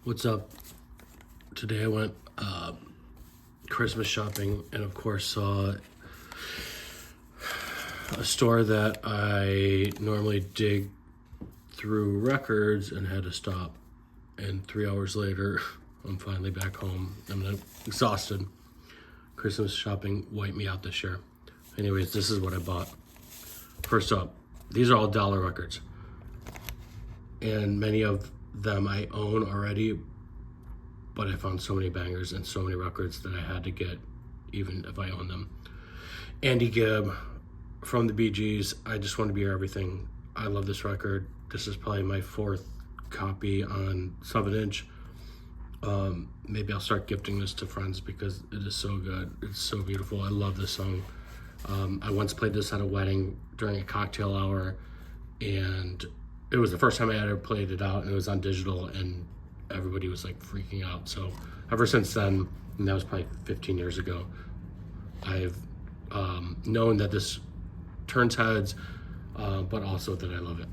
What's up? Today I went Christmas shopping and of course saw a store that I normally dig through records and had to stop. And 3 hours later, I'm finally back home. I'm exhausted. Christmas shopping wiped me out this year. Anyways, this is what I bought. First up, these are all dollar records. And many of them I own already, but I found so many bangers and so many records that I had to get, even if I own them. Andy Gibb from the Bee Gees, I Just Want to Be Your Everything. I love this record. This is probably my fourth copy on 7-inch. Maybe I'll start gifting this to friends because it is so good. It's so beautiful. I love this song. I once played this at a wedding during a cocktail hour, and it was the first time I ever played it out, and it was on digital, and everybody was like freaking out. So ever since then, and that was probably 15 years ago, I've known that this turns heads, but also that I love it.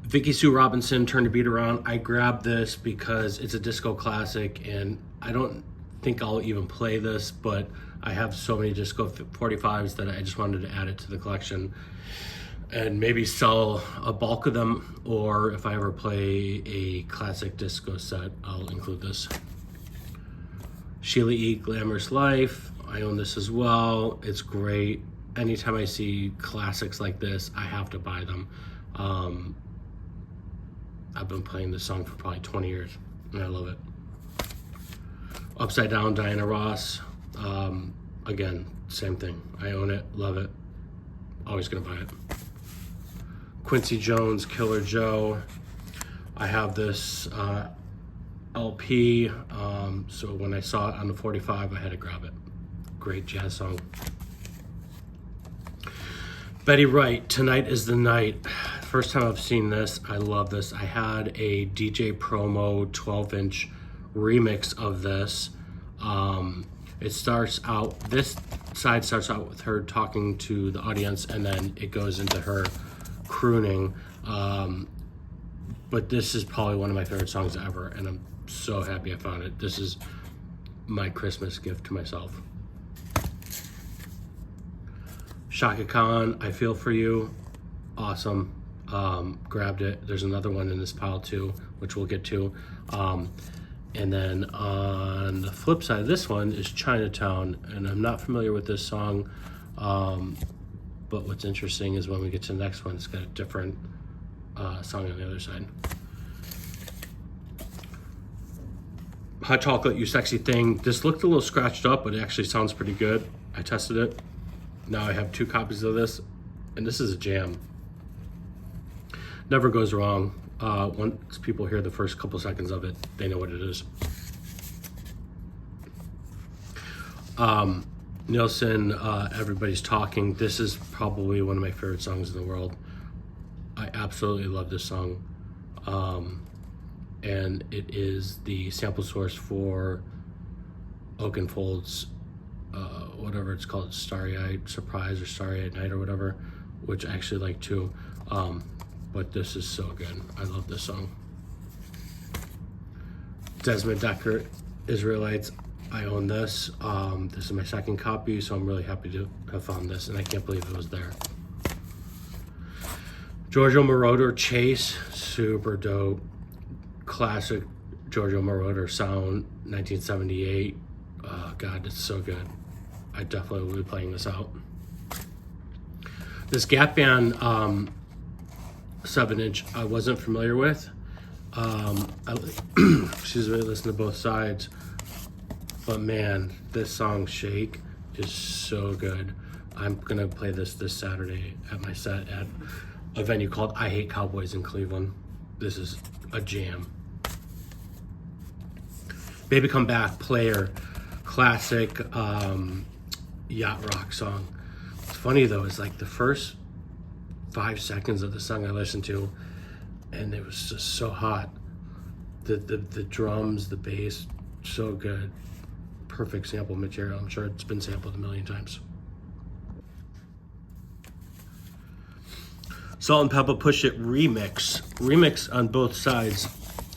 Vicky Sue Robinson, Turn the Beat Around. I grabbed this because it's a disco classic, and I don't think I'll even play this, but I have so many disco 45s that I just wanted to add it to the collection and maybe sell a bulk of them, or if I ever play a classic disco set, I'll include this. Sheila E. Glamorous Life. I own this as well. It's great. Anytime I see classics like this, I have to buy them. I've been playing this song for probably 20 years, and I love it. Upside Down, Diana Ross. Again, same thing. I own it, love it. Always gonna buy it. Quincy Jones, Killer Joe. I have this LP, so when I saw it on the 45, I had to grab it. Great jazz song. Betty Wright, Tonight is the Night. First time I've seen this, I love this. I had a DJ Promo 12-inch remix of this. It starts out, this side starts out with her talking to the audience, and then it goes into her crooning. But this is probably one of my favorite songs ever, and I'm so happy I found it. This is my Christmas gift to myself. Shaka Khan, I Feel For You. Awesome. Grabbed it. There's another one in this pile too, which we'll get to. And then on the flip side of this one is Chinatown, and I'm not familiar with this song, but what's interesting is when we get to the next one, it's got a different song on the other side. Hot Chocolate, You Sexy Thing. This looked a little scratched up, but it actually sounds pretty good. I tested it. Now I have 2 copies of this, and this is a jam. Never goes wrong. Once people hear the first couple seconds of it, they know what it is. Nielsen, Everybody's Talking. This is probably one of my favorite songs in the world. I absolutely love this song. And it is the sample source for Oakenfold's, whatever it's called, Starry-Eyed Surprise or Starry-Eyed Night or whatever, which I actually like too. But this is so good. I love this song. Desmond Decker, Israelites. I own this. This is my second copy, so I'm really happy to have found this, and I can't believe it was there. Giorgio Moroder, Chase. Super dope. Classic Giorgio Moroder sound, 1978. God, it's so good. I definitely will be playing this out. This Gap Band 7-inch I wasn't familiar with. Excuse me, listen to both sides. But man, this song Shake is so good. I'm gonna play this Saturday at my set at a venue called I Hate Cowboys in Cleveland. This is a jam. Baby Come Back, Player, classic yacht rock song. It's funny though, it's like the first 5 seconds of the song I listened to, and it was just so hot. The drums, the bass, so good. Perfect sample material. I'm sure it's been sampled a million times. Salt and Pepper Push It remix on both sides.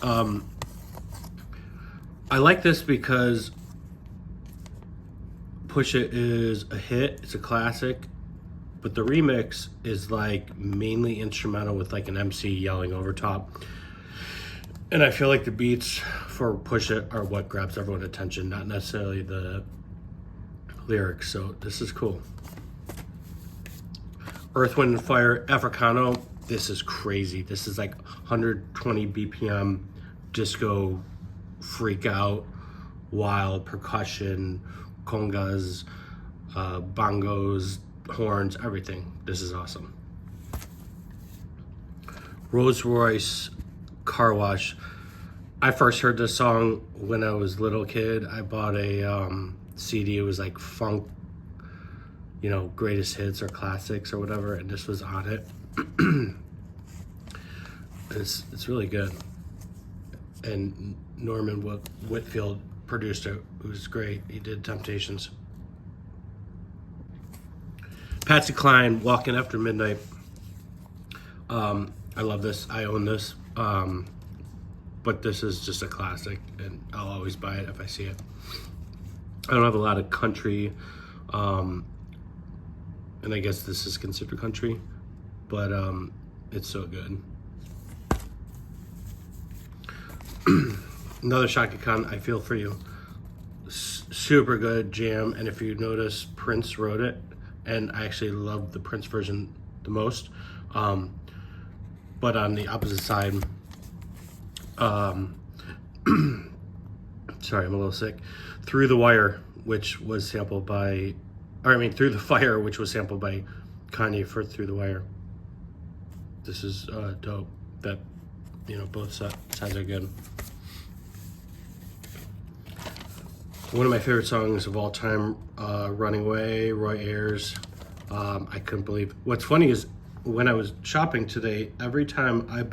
I like this because Push It is a hit. It's a classic. But the remix is like mainly instrumental with like an MC yelling over top. And I feel like the beats for Push It are what grabs everyone's attention, not necessarily the lyrics. So this is cool. Earth, Wind, and Fire, Africano. This is crazy. This is like 120 BPM disco freak out, wild percussion, congas, bongos, horns, everything. This is awesome. Rolls Royce, Car Wash. I first heard this song when I was a little kid. I bought a CD. It was like funk, greatest hits or classics or whatever, and this was on it. It's really good. And Norman Whitfield produced it. It was great. He did Temptations. Patsy Cline, Walking After Midnight. I love this. I own this. But this is just a classic, and I'll always buy it if I see it. I don't have a lot of country, and I guess this is considered country, but it's so good. Another Shaka Khan, I Feel For You. Super good jam, and if you notice, Prince wrote it, and I actually love the Prince version the most. But on the opposite side, sorry, I'm a little sick. Through the Fire, which was sampled by Kanye for Through the Wire. This is dope. That, both sides are good. One of my favorite songs of all time, Running Away, Roy Ayers. I couldn't believe. What's funny is when I was shopping today, every time I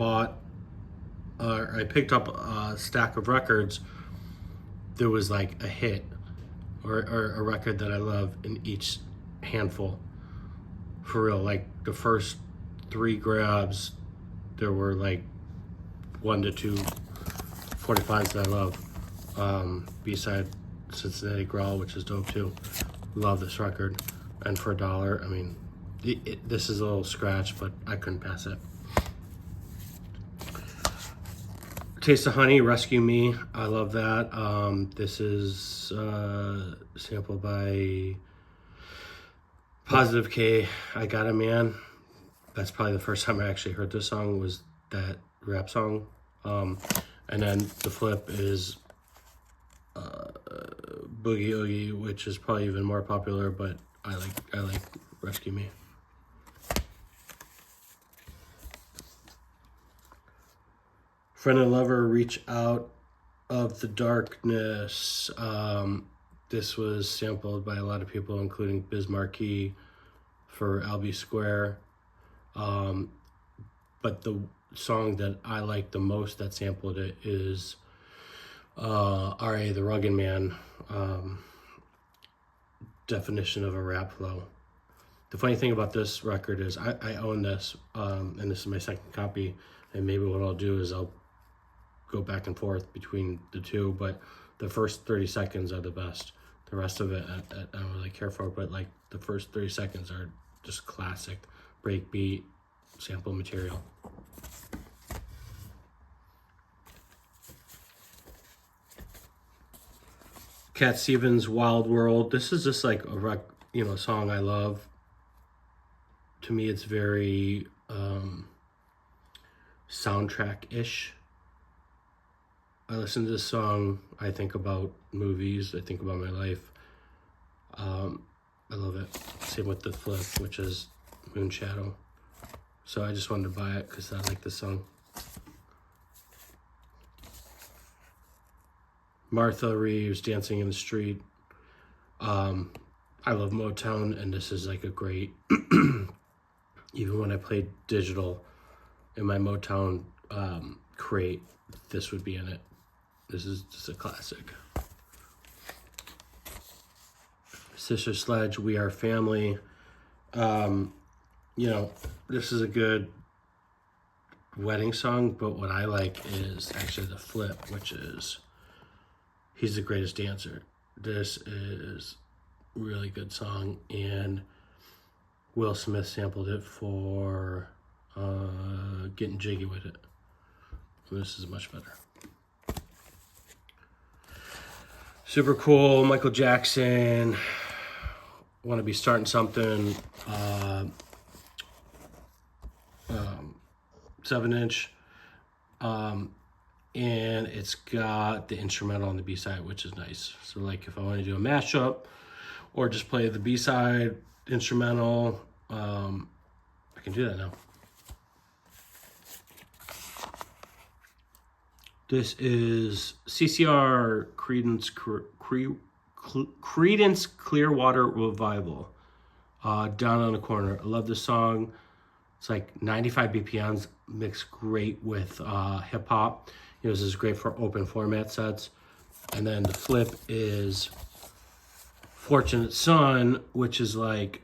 picked up a stack of records, there was like a hit or a record that I love in each handful. For real, like the first 3 grabs, there were like 1 to 2 45s that I love. B-side Cincinnati Growl, which is dope too. Love this record. And for $1, I mean, this is a little scratch, but I couldn't pass it. Taste of Honey, Rescue Me. I love that. This is sampled by Positive K. I Got a Man. That's probably the first time I actually heard this song, was that rap song. And then the flip is Boogie Oogie, which is probably even more popular, but I like Rescue Me. Friend and Lover, Reach Out of the Darkness. This was sampled by a lot of people, including Biz Markie for Albee Square. But the song that I like the most that sampled it is R.A. the Rugged Man, definition of a rap flow. The funny thing about this record is I own this, and this is my second copy, and maybe what I'll do is I'll go back and forth between the two, but the first 30 seconds are the best. The rest of it, I don't really care for, but like the first 30 seconds are just classic breakbeat sample material. Cat Stevens, Wild World. This is just like a song I love. To me, it's very soundtrack-ish. I listen to this song, I think about movies, I think about my life. I love it. Same with the flip, which is Moon Shadow. So I just wanted to buy it because I like this song. Martha Reeves, Dancing in the Street. I love Motown, and this is like a great, even when I played digital in my Motown crate, this would be in it. This is just a classic. Sister Sledge, We Are Family. This is a good wedding song, but what I like is actually the flip, which is He's the Greatest Dancer. This is a really good song, and Will Smith sampled it for Getting Jiggy with It. This is much better. Super cool. Michael Jackson. Want to be starting something. 7-inch. And it's got the instrumental on the B-side, which is nice. So like if I want to do a mashup or just play the B-side instrumental, I can do that now. This is CCR Creedence Clearwater Revival. Down on the Corner. I love this song. It's like 95 BPMs, mixed great with hip hop. This is great for open format sets. And then the flip is Fortunate Son, which is like,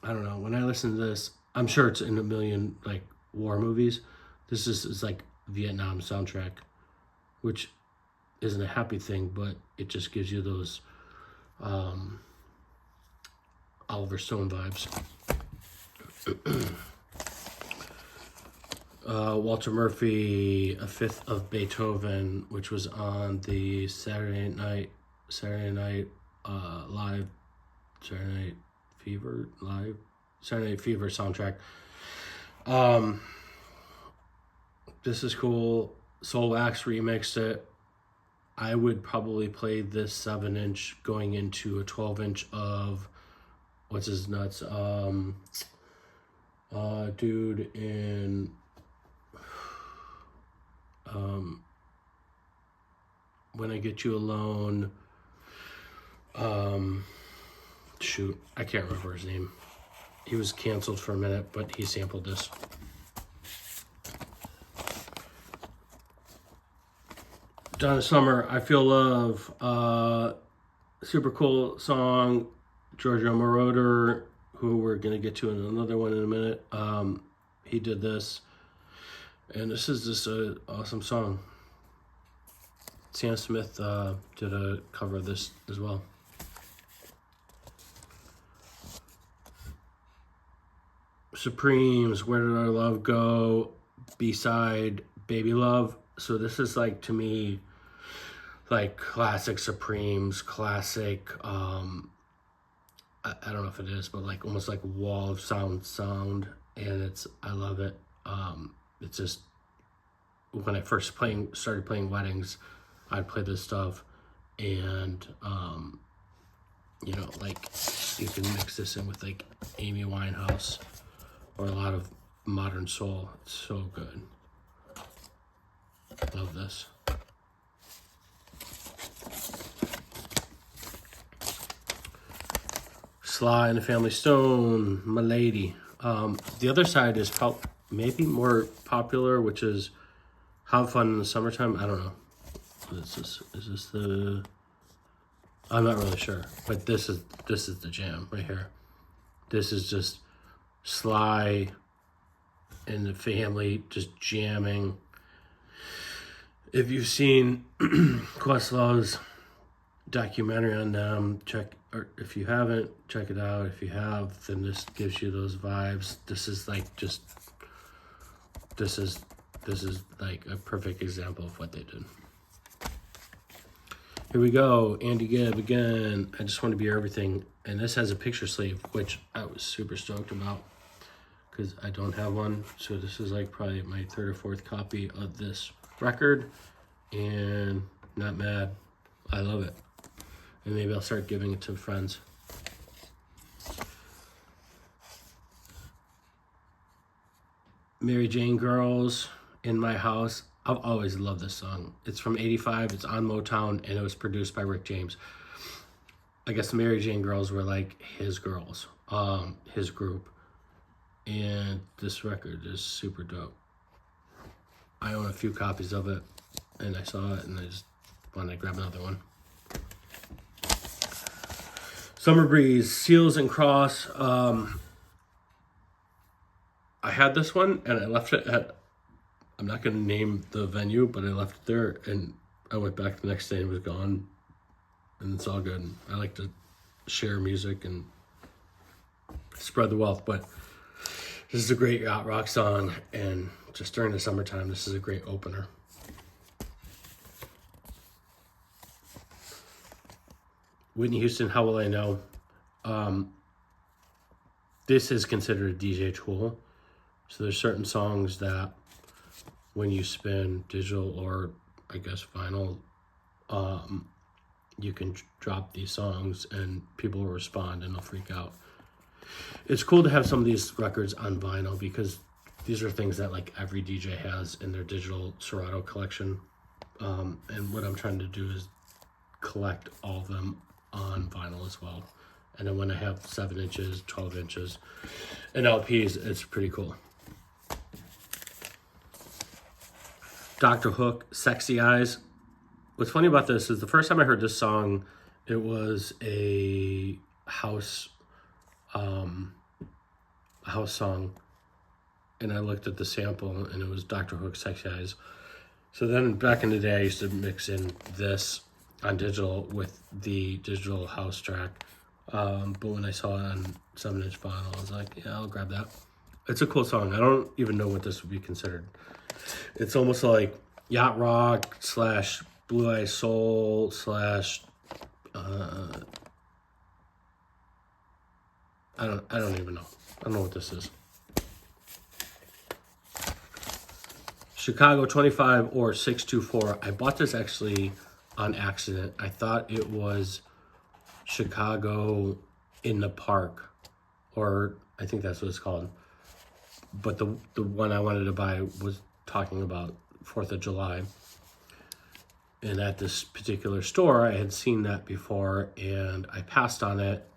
I don't know, when I listen to this, I'm sure it's in a million like war movies. This is like Vietnam soundtrack, which isn't a happy thing, but it just gives you those Oliver Stone vibes. Walter Murphy, A Fifth of Beethoven, which was on the Saturday Night Fever soundtrack. This is cool. Soul Wax remixed it. I would probably play this 7-inch going into a 12-inch of what's his nuts? Dude in When I Get You Alone. Shoot, I can't remember his name. He was canceled for a minute, but he sampled this. Donna Summer, I Feel Love. Super cool song. Giorgio Moroder, who we're going to get to in another one in a minute. He did this. And this is just an awesome song. Sam Smith did a cover of this as well. Supremes, Where Did Our Love Go? B-side, Baby Love. So this is like, to me, like classic Supremes, classic, I don't know if it is, but like almost like wall of sound. And I love it. It's just, when I first started playing weddings, I'd play this stuff, and like you can mix this in with like Amy Winehouse or a lot of modern soul. It's so good. Love this. Sly and the Family Stone, My Lady. The other side is maybe more popular, which is Have Fun in the Summertime. I don't know. Is this the... I'm not really sure, but this is the jam right here. This is just Sly and the family just jamming. If you've seen Questlove's documentary on them, or if you haven't, check it out. If you have, then this gives you those vibes. This is like this is like a perfect example of what they did. Here we go, Andy Gibb again. I Just Want to Be Everything. And this has a picture sleeve, which I was super stoked about because I don't have one. So this is like probably my third or fourth copy of this record, and not mad. I love it. And maybe I'll start giving it to friends. Mary Jane Girls, In My House. I've always loved this song. It's from '85. It's on Motown, and it was produced by Rick James. I guess the Mary Jane Girls were like his girls, his group. And this record is super dope. I own a few copies of it, and I saw it, and I just wanted to grab another one. Summer Breeze, Seals and Cross. I had this one, and I left it at I'm not going to name the venue, but I left it there, and I went back the next day and it was gone, and it's all good. I like to share music and spread the wealth, but this is a great yacht rock song, and just during the summertime, this is a great opener. Whitney Houston, How Will I Know? This is considered a DJ tool. So there's certain songs that when you spin digital or I guess vinyl, you can drop these songs and people will respond and they'll freak out. It's cool to have some of these records on vinyl because these are things that like every DJ has in their digital Serato collection. And what I'm trying to do is collect all of them on vinyl as well. And then when I have 7 inches, 12 inches, and LPs, it's pretty cool. Dr. Hook, Sexy Eyes. What's funny about this is the first time I heard this song, it was a house song, and I looked at the sample and it was Dr. Hook, Sexy Eyes. So then back in the day I used to mix in this on digital with the digital house track, but when I saw it on 7-inch vinyl I was like, yeah, I'll grab that. It's a cool song. I don't even know what this would be considered. It's almost like yacht rock / Blue Eye Soul / I don't even know. I don't know what this is. Chicago 25 or 624. I bought this actually on accident. I thought it was Chicago in the Park, or I think that's what it's called. But the one I wanted to buy was talking about 4th of July. And at this particular store, I had seen that before and I passed on it.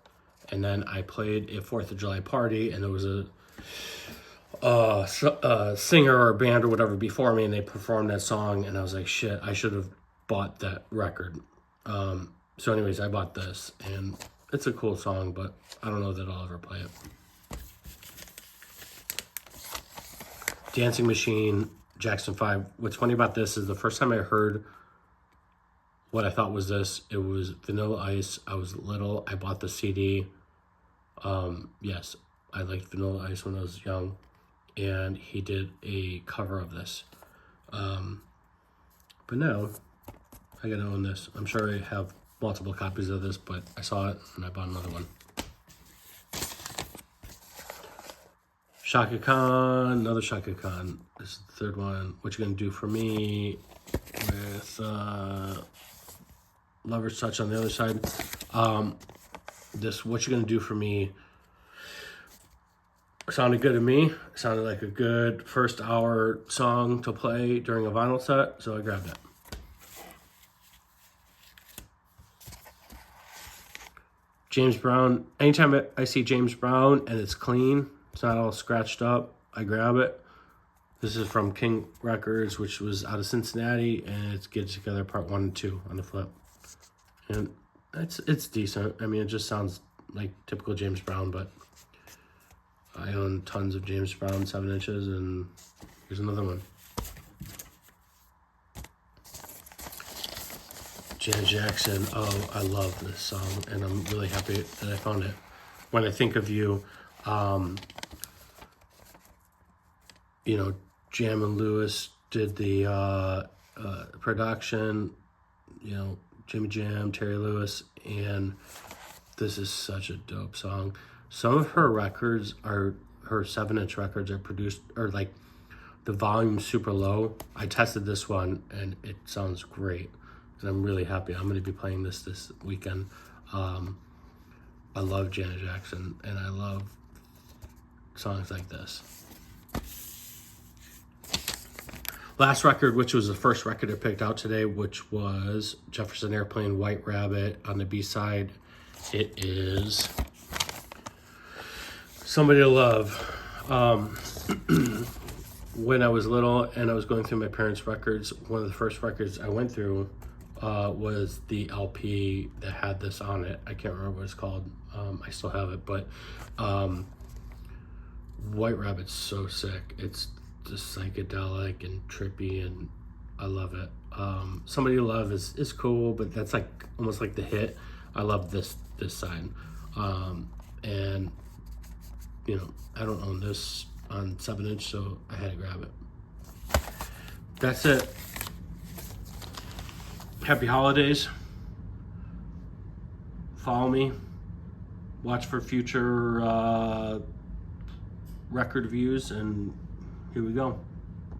And then I played a 4th of July party and there was a singer or band or whatever before me and they performed that song. And I was like, shit, I should have bought that record. So anyways, I bought this and it's a cool song, but I don't know that I'll ever play it. Dancing Machine, Jackson 5. What's funny about this is the first time I heard what I thought was this, it was Vanilla Ice. I was little. I bought the CD. Yes, I liked Vanilla Ice when I was young. And he did a cover of this. But now, I gotta own this. I'm sure I have multiple copies of this, but I saw it and I bought another one. Shaka Khan, another Shaka Khan. This is the third one. What You Gonna Do For Me with Lover's Touch on the other side. This What You Gonna Do For Me sounded good to me. Sounded like a good first hour song to play during a vinyl set, so I grabbed it. James Brown. Anytime I see James Brown and it's clean, it's not all scratched up, I grab it. This is from King Records, which was out of Cincinnati, and it's Get It Together Part 1 and 2 on the flip. And it's decent. I mean, it just sounds like typical James Brown, but I own tons of James Brown 7 inches, and here's another one. Janet Jackson. Oh, I love this song, and I'm really happy that I found it. When I Think of You, you know, Jam and Lewis did the production, you know, Jimmy Jam, Terry Lewis, and this is such a dope song. Some of her records are, her 7-inch records are produced, or like the volume's super low. I tested this one and it sounds great. And I'm really happy. I'm going to be playing this weekend. I love Janet Jackson and I love songs like this. Last record, which was the first record I picked out today, which was Jefferson Airplane, White Rabbit. On the B-side, it is Somebody to Love. When I was little and I was going through my parents' records, one of the first records I went through was the LP that had this on it. I can't remember what it's called. I still have it, but White Rabbit's so sick. It's just psychedelic and trippy, and I love it. Somebody to Love is cool, but that's like almost like the hit. I love this side. And you know, I don't own this on 7-inch, so I had to grab it. That's it. Happy holidays. Follow me. Watch for future record views, and here we go.